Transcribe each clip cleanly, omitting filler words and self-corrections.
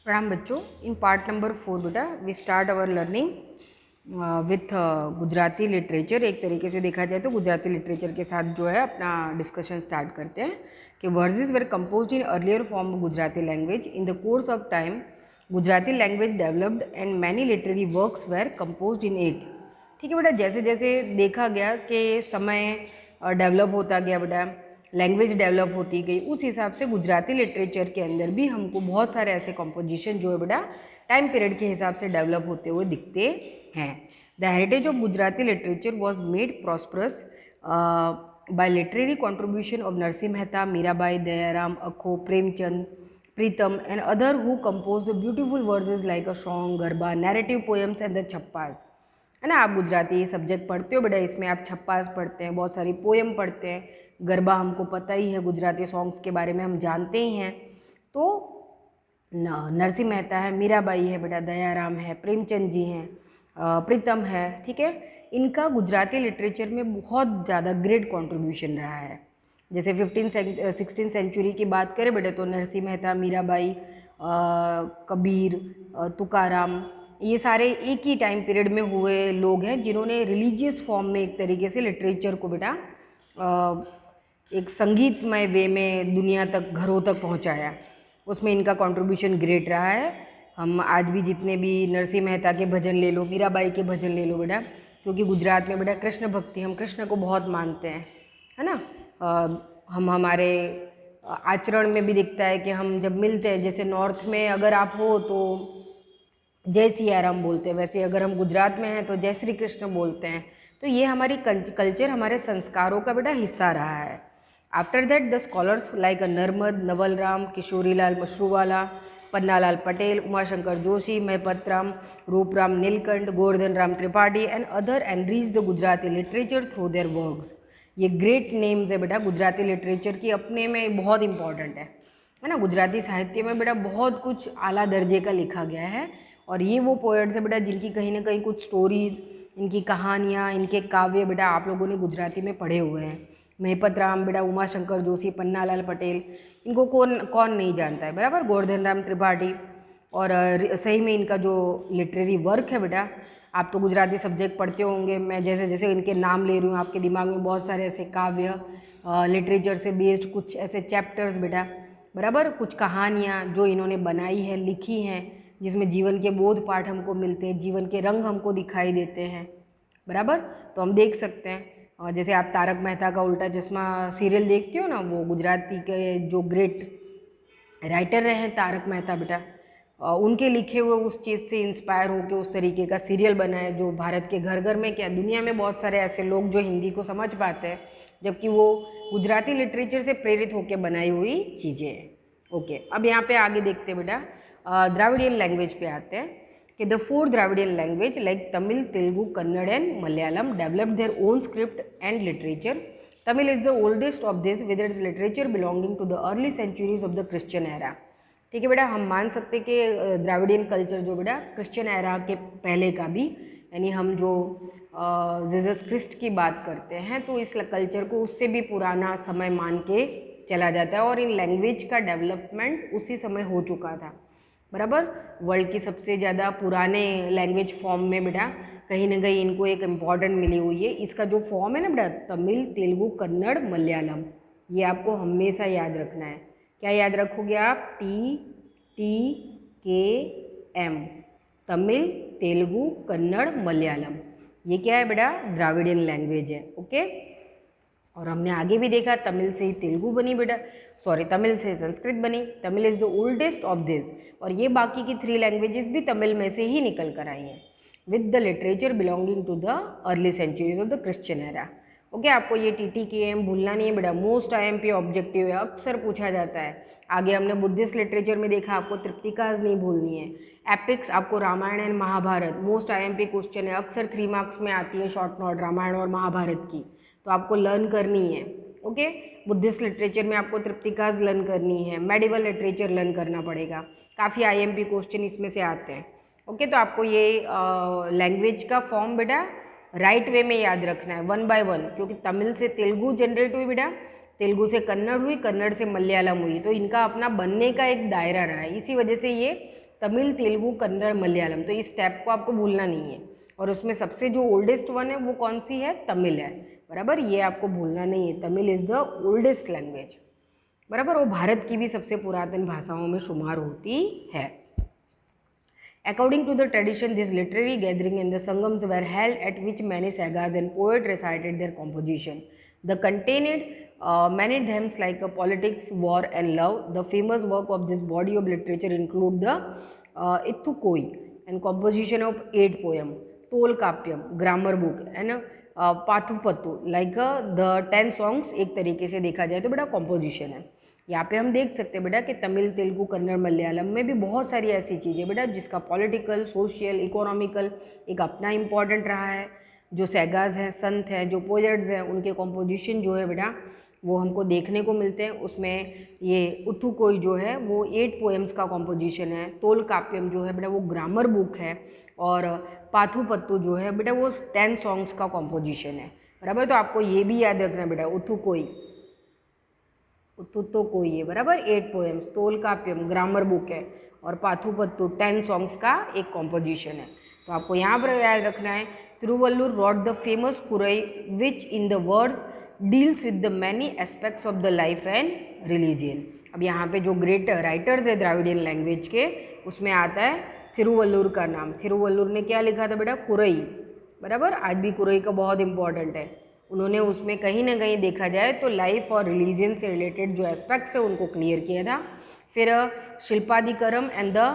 प्रणाम बच्चों। In part number 4 बेटा we start our learning with Gujarati literature. एक तरीके से देखा जाए तो गुजराती लिटरेचर के साथ जो है अपना डिस्कशन स्टार्ट करते हैं कि verses were composed in earlier form of Gujarati language. In the course of time Gujarati language developed and many literary works were composed in it. ठीक है बेटा, जैसे जैसे देखा गया कि समय डेवलप होता गया बेटा, लैंग्वेज डेवलप होती गई, उस हिसाब से गुजराती लिटरेचर के अंदर भी हमको बहुत सारे ऐसे कॉम्पोजिशन जो है बेटा टाइम पीरियड के हिसाब से डेवलप होते हुए दिखते हैं। The heritage of Gujarati literature was made prosperous by literary contribution of Narsinh Mehta, Mirabai, Dayaram, Akho, Premchand, Pritam and other who compose the beautiful verses like a song, garba, narrative poems and the chhappas. है ना, आप गुजराती सब्जेक्ट पढ़ते हो बेटा, इसमें आप छप्पास पढ़ते हैं, बहुत सारी पोएम पढ़ते हैं, गरबा हमको पता ही है, गुजराती सॉन्ग्स के बारे में हम जानते ही हैं। तो नरसिंह मेहता है, मीराबाई है बेटा, दयाराम है, प्रेमचंद जी हैं, प्रीतम है। ठीक है, इनका गुजराती लिटरेचर में बहुत ज़्यादा ग्रेट कॉन्ट्रीब्यूशन रहा है। जैसे 16th सेंचुरी की बात करें बेटे तो नरसिंह मेहता, मीराबाई, कबीर, तुकाराम, ये सारे एक ही टाइम पीरियड में हुए लोग हैं जिन्होंने रिलीजियस फॉर्म में एक तरीके से लिटरेचर को बेटा एक संगीतमय वे में दुनिया तक, घरों तक पहुंचाया। उसमें इनका कंट्रीब्यूशन ग्रेट रहा है। हम आज भी जितने भी नरसिंह मेहता के भजन ले लो, मीराबाई के भजन ले लो बेटा, क्योंकि गुजरात में बेटा कृष्ण भक्ति, हम कृष्ण को बहुत मानते हैं, है ना। हम हमारे आचरण में भी दिखता है कि हम जब मिलते हैं, जैसे नॉर्थ में अगर आप हो तो जय सिया राम बोलते हैं, वैसे अगर हम गुजरात में हैं तो जय श्री कृष्ण बोलते हैं। तो ये हमारी कल्चर, हमारे संस्कारों का बेटा हिस्सा रहा है। After that the scholars like Narmad, Naval Ram, Kishorilal Mashruwala, Pannalal Patel, Umashankar Joshi, Mahipat Ram, Rupram Nilkanth, Govardhan Ram Tripathi and other enrich the Gujarati literature through their works. ये ग्रेट नेम्स है बेटा गुजराती लिटरेचर की, अपने में बहुत इंपॉर्टेंट है ना। गुजराती साहित्य में बेटा बहुत कुछ आला दर्जे का लिखा गया है, और ये वो पोएट्स है बेटा जिनकी कहीं ना कहीं कुछ स्टोरीज, इनकी कहानियाँ, इनके काव्य बेटा आप लोगों ने गुजराती में पढ़े हुए हैं। महपत राम बेटा, उमाशंकर जोशी, पन्नालाल पटेल, इनको कौन कौन नहीं जानता है, बराबर। गोवर्धन राम त्रिपाठी, और सही में इनका जो लिटरेरी वर्क है बेटा, आप तो गुजराती सब्जेक्ट पढ़ते होंगे, मैं जैसे जैसे इनके नाम ले रही हूँ आपके दिमाग में बहुत सारे ऐसे काव्य, लिटरेचर से बेस्ड कुछ ऐसे चैप्टर्स बेटा, बराबर, कुछ कहानियाँ जो इन्होंने बनाई है, लिखी हैं, जिसमें जीवन के बोध पाठ हमको मिलते हैं, जीवन के रंग हमको दिखाई देते हैं, बराबर। तो हम देख सकते हैं, जैसे आप तारक मेहता का उल्टा चश्मा सीरियल देखते हो ना, वो गुजराती के जो ग्रेट राइटर रहे हैं तारक मेहता बेटा, उनके लिखे हुए उस चीज़ से इंस्पायर होकर उस तरीके का सीरियल बना है, जो भारत के घर घर में, क्या दुनिया में बहुत सारे ऐसे लोग जो हिंदी को समझ पाते हैं, जबकि वो गुजराती लिटरेचर से प्रेरित होकर बनाई हुई चीज़ें हैं। ओके, अब यहाँ पे आगे देखते हैं बेटा, द्राविडियन लैंग्वेज पे आते हैं कि the four Dravidian language like Tamil, Telugu, Kannada and Malayalam developed their own script and literature. Tamil is the oldest of this with its literature belonging to the early centuries of the Christian era। ठीक है बेटा, हम मान सकते कि द्राविडियन कल्चर जो बेटा Christian era के पहले का भी, यानी हम जो जीसस क्रिस्ट की बात करते हैं तो इस कल्चर को उससे भी पुराना समय मान के चला जाता है, और इन लैंग्वेज का डेवलपमेंट उसी समय हो चुका था, बराबर। वर्ल्ड की सबसे ज़्यादा पुराने लैंग्वेज फॉर्म में बेटा कहीं ना कहीं इनको एक इम्पॉर्टेंट मिली हुई है। इसका जो फॉर्म है ना बेटा, तमिल, तेलुगु, कन्नड़, मलयालम, ये आपको हमेशा याद रखना है। क्या याद रखोगे आप? TTKM, तमिल, तेलुगु, कन्नड़, मलयालम, ये क्या है बेटा? द्राविडियन लैंग्वेज है। ओके, और हमने आगे भी देखा तमिल से ही तेलुगु बनी बेटा, सॉरी तमिल से संस्कृत बनी। Tamil is the oldest of this, और ये बाकी की 3 लैंग्वेजेस भी तमिल में से ही निकल कर आई हैं, with the literature belonging to the early centuries of the Christian era. Okay, आपको ये TTKM भूलना नहीं है बेटा, मोस्ट IMP ऑब्जेक्टिव है, अक्सर पूछा जाता है। आगे हमने बुद्धिस्ट लिटरेचर में देखा, आपको तृप्तिकाज नहीं भूलनी है। एपिक्स आपको Ramayana and Mahabharata, most IMP question है, अक्सर 3 मार्क्स में आती है शॉर्ट नोट रामायण और महाभारत की, तो आपको लर्न करनी है। ओके, बुद्धिस्ट लिटरेचर में आपको तृप्तिकाज लर्न करनी है, मेडिवल लिटरेचर लर्न करना पड़ेगा, काफ़ी IMP क्वेश्चन इसमें से आते हैं। ओके, तो आपको ये लैंग्वेज का फॉर्म बेटा राइट वे में याद रखना है, 1 बाय 1, क्योंकि तमिल से तेलुगु जनरेट हुई बेटा, तेलुगु से कन्नड़ हुई, कन्नड़ से मलयालम हुई, तो इनका अपना बनने का एक दायरा रहा है, इसी वजह से ये तमिल, तेलुगु, कन्नड़, मलयालम। तो इस स्टेप को आपको भूलना नहीं है। और उसमें सबसे जो ओल्डेस्ट वन है वो कौन सी है? तमिल है, बराबर, ये आपको भूलना नहीं है। Tamil is the oldest language, बराबर, वो भारत की भी सबसे पुरातन भाषाओं में शुमार होती है। According to the tradition, this literary gathering and the sangams were held at which many sagas and poets recited their composition. The contained many themes like politics, war and love. The famous work of this body of literature include the Ithukoi and composition of 8 poems, Tolkappiyam, grammar book and Pathupattu like the 10 songs। एक तरीके से देखा जाए तो बड़ा composition है। यहाँ पे हम देख सकते हैं बेटा कि तमिल, तेलुगु, कन्नड़, मलयालम में भी बहुत सारी ऐसी चीज़ें बेटा जिसका पॉलिटिकल, सोशल, इकोनॉमिकल एक अपना इम्पॉर्टेंट रहा है। जो सैगाज हैं, संत हैं, जो पोएट्स हैं, उनके कॉम्पोजिशन जो है बेटा वो हमको देखने को मिलते हैं। उसमें ये उथुकोई जो है वो 8 पोएम्स का कॉम्पोजिशन है। तोलकाप्यम जो है बेटा वो ग्रामर बुक है। और पाथुपत्तु जो है बेटा वो 10 सॉन्ग्स का कॉम्पोजिशन है, बराबर। तो आपको ये भी याद रखना बेटा, उथुकोई तो कोई है, बराबर, 8 पोएम्स, तोलकाप्यम ग्रामर बुक है और पाथुपत्तु 10 सॉन्ग्स का एक कॉम्पोजिशन है। तो आपको यहाँ पर याद रखना है Thiruvalluvar wrote the famous Kural which in the words deals with the many aspects of the life and religion. अब यहाँ पे जो ग्रेट राइटर्स है द्राविडियन लैंग्वेज के, उसमें आता है तिरुवल्लुर का नाम। तिरुवल्लुर ने क्या लिखा था बेटा? कुरई, बराबर। आज भी कुरई का बहुत इंपॉर्टेंट है। उन्होंने उसमें कहीं ना कहीं देखा जाए तो लाइफ और रिलीजन से रिलेटेड जो एस्पेक्ट्स है उनको क्लियर किया था। फिर शिल्पादिकरम and the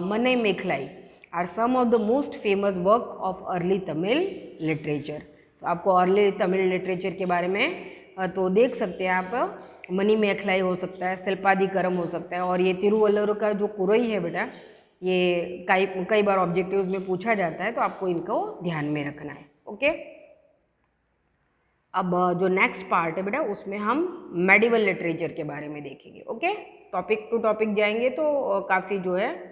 Manimekalai are some of the most famous work of early Tamil literature. तो आपको अर्ली तमिल लिटरेचर के बारे में तो देख सकते हैं आप, मनी मेखलाई हो सकता है, शिल्पादिकरम हो सकता है, और ये तिरुवल्लुर का जो कुरई है बेटा, ये कई बार ऑब्जेक्टिव्स में पूछा जाता है, तो आपको इनको ध्यान में रखना है। ओके, अब जो नेक्स्ट पार्ट है बेटा उसमें हम मेडिवल लिटरेचर के बारे में देखेंगे। ओके, टॉपिक टू टॉपिक जाएंगे तो काफ़ी जो है